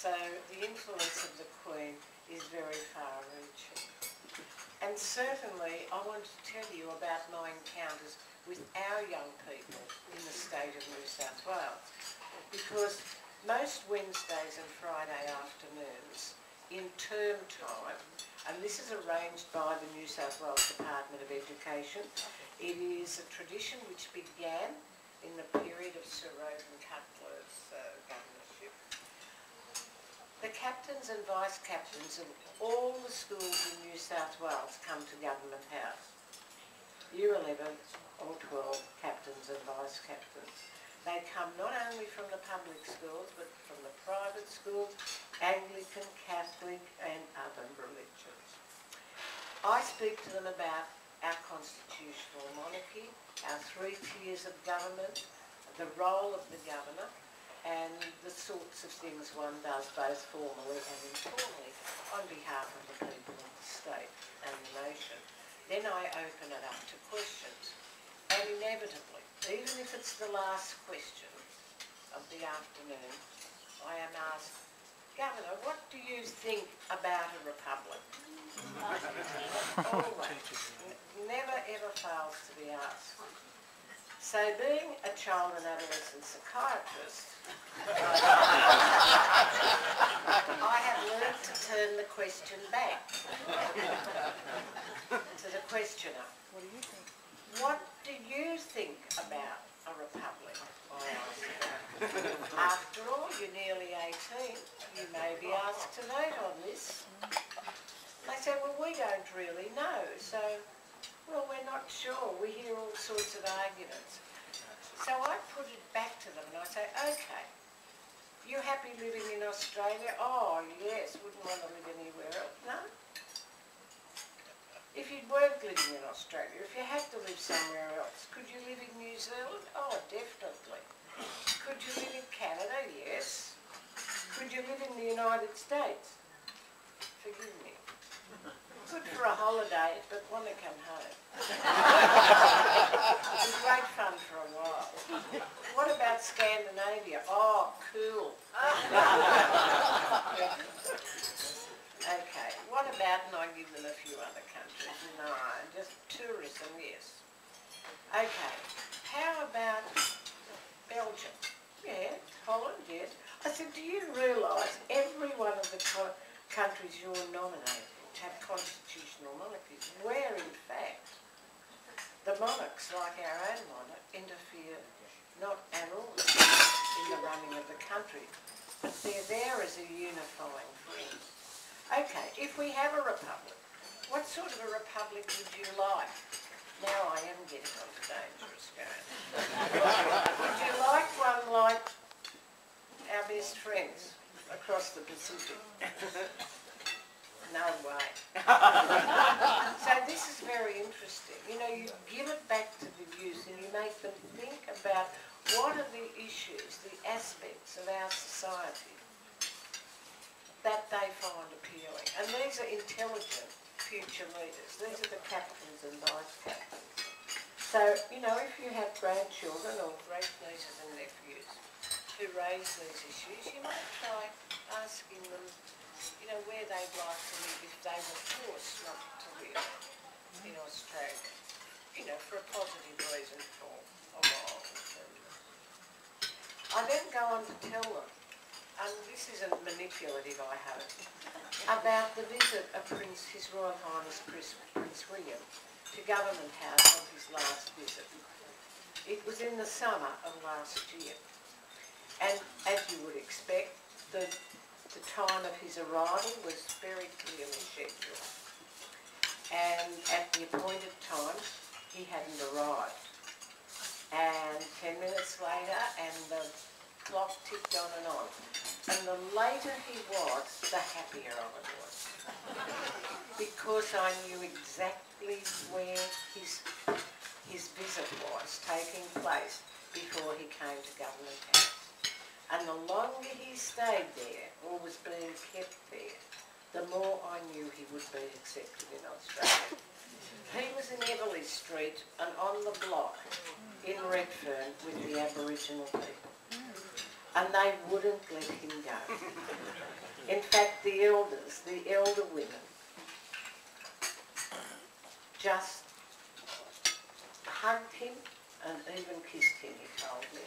So the influence of the Queen is very far-reaching. And certainly I want to tell you about my encounters with our young people in the state of New South Wales, because most Wednesdays and Friday afternoons in term time, and this is arranged by the New South Wales Department of Education, it is a tradition which began in the period of Sir Roden Cutler's governorship. The captains and vice-captains of all the schools in New South Wales come to Government House. Year 11 or 12 captains and vice-captains. They come not only from the public schools but from the private schools, Anglican, Catholic and other religions. I speak to them about our constitutional monarchy, our 3 tiers of government, the role of the governor, and the sorts of things one does both formally and informally on behalf of the people of the state and the nation. Then I open it up to questions, and inevitably, even if it's the last question of the afternoon, I am asked, Governor, what do you think about a republic? Always. Never ever fails to be asked. So being a child and adolescent psychiatrist, I have learned to turn the question back to the questioner. What do you think? What do you think about a republic? I asked. After all, you're nearly 18. You may be asked to vote on this. They said, well, we don't really know. So, well, we're not sure. We hear all sorts of arguments. So I put it back to them and I say, okay, you happy living in Australia? Oh, yes, wouldn't want to live anywhere else. No? If you weren't living in Australia, if you had to live somewhere else, could you live in New Zealand? Oh, definitely. Could you live in Canada? Yes. Could you live in the United States? Forgive me. Good for a holiday, but want to come home. It was great fun for a while. What about Scandinavia? Oh, cool. Okay, what about, and I give them a few other countries? No, just tourism, yes. Okay, how about Belgium? Yeah, Holland, yes. I said, do you realise every one of the countries you're nominating have constitutional monarchies, where in fact the monarchs, like our own monarch, interfere not at all in the running of the country, but they're there as a unifying friend. Okay, if we have a republic, what sort of a republic would you like? Now I am getting onto dangerous ground. Would you like one like our best friends across the Pacific? No way. So this is very interesting. You know, you give it back to the youth and you make them think about what are the issues, the aspects of our society that they find appealing. And these are intelligent future leaders. These are the captains and vice-captains. So, you know, if you have grandchildren or great-nieces and nephews who raise these issues, you might try asking them, you know, where they'd like to live if they were forced not to live in Australia, you know, for a positive reason for a while. I then go on to tell them, and this isn't manipulative, I hope, about the visit of His Royal Highness Prince William to Government House on his last visit. It was in the summer of last year, and as you would expect, the time of his arrival was very clearly scheduled. And at the appointed time, he hadn't arrived. And 10 minutes later, and the clock ticked on. And the later he was, the happier I was. Because I knew exactly where his visit was taking place before he came to Government House. And the longer he stayed there, or was being kept there, the more I knew he would be accepted in Australia. He was in Everleigh Street and on the block in Redfern with the Aboriginal people. And they wouldn't let him go. the elders, the elder women, just hugged him and even kissed him, he told me.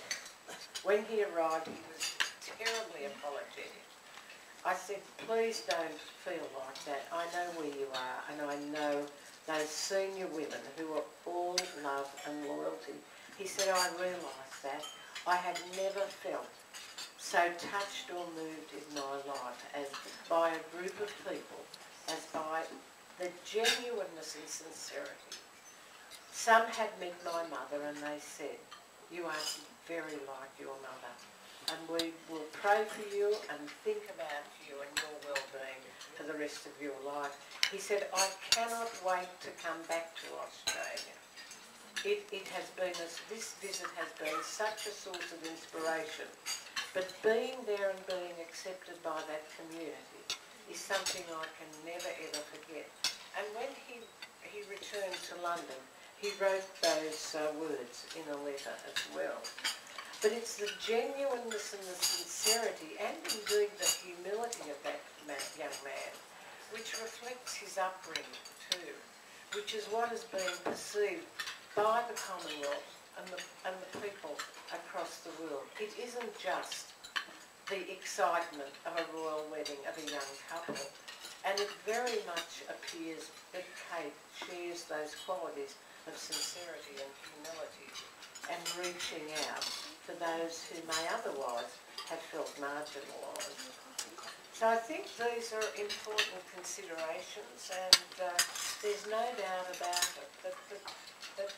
When he arrived, he was terribly apologetic. I said, please don't feel like that. I know where you are, and I know those senior women who are all love and loyalty. He said, I realise that. I had never felt so touched or moved in my life as by a group of people, as by the genuineness and sincerity. Some had met my mother and they said, you are very like your mother, and we will pray for you and think about you and your well-being for the rest of your life. He said, I cannot wait to come back to Australia. It has been, this visit has been such a source of inspiration, but being there and being accepted by that community is something I can never ever forget. And when he returned to London, he wrote those words in a letter as well. But it's the genuineness and the sincerity and indeed the humility of that young man which reflects his upbringing too, which is what is being perceived by the Commonwealth and the people across the world. It isn't just the excitement of a royal wedding of a young couple, and it very much appears that Kate shares those qualities of sincerity and humility and reaching out to those who may otherwise have felt marginalised. So I think these are important considerations, and there's no doubt about it that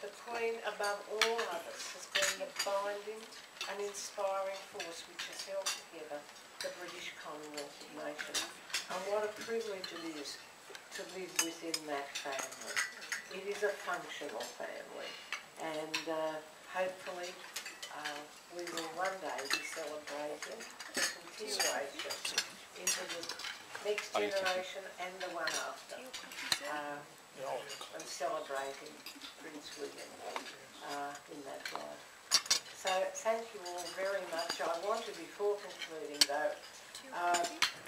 the Queen, above all others, has been the binding and inspiring force which has held together the British Commonwealth of Nations. And what a privilege it is to live within that family. It is a functional family, and hopefully we will one day be celebrating the continuation into the next generation and the one after, and celebrating Prince William in that life. So thank you all very much. I want to, before concluding though,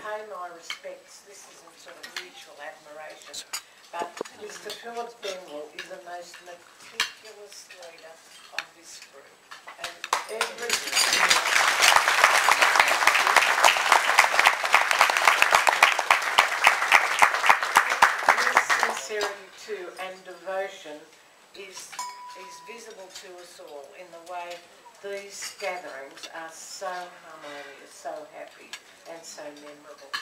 pay my respects. This isn't sort of mutual admiration, but Mr. Philip Benwell is the most meticulous leader of this group, and every sincerity too and devotion is visible to us all in the way these gatherings are so harmonious, so happy and so memorable.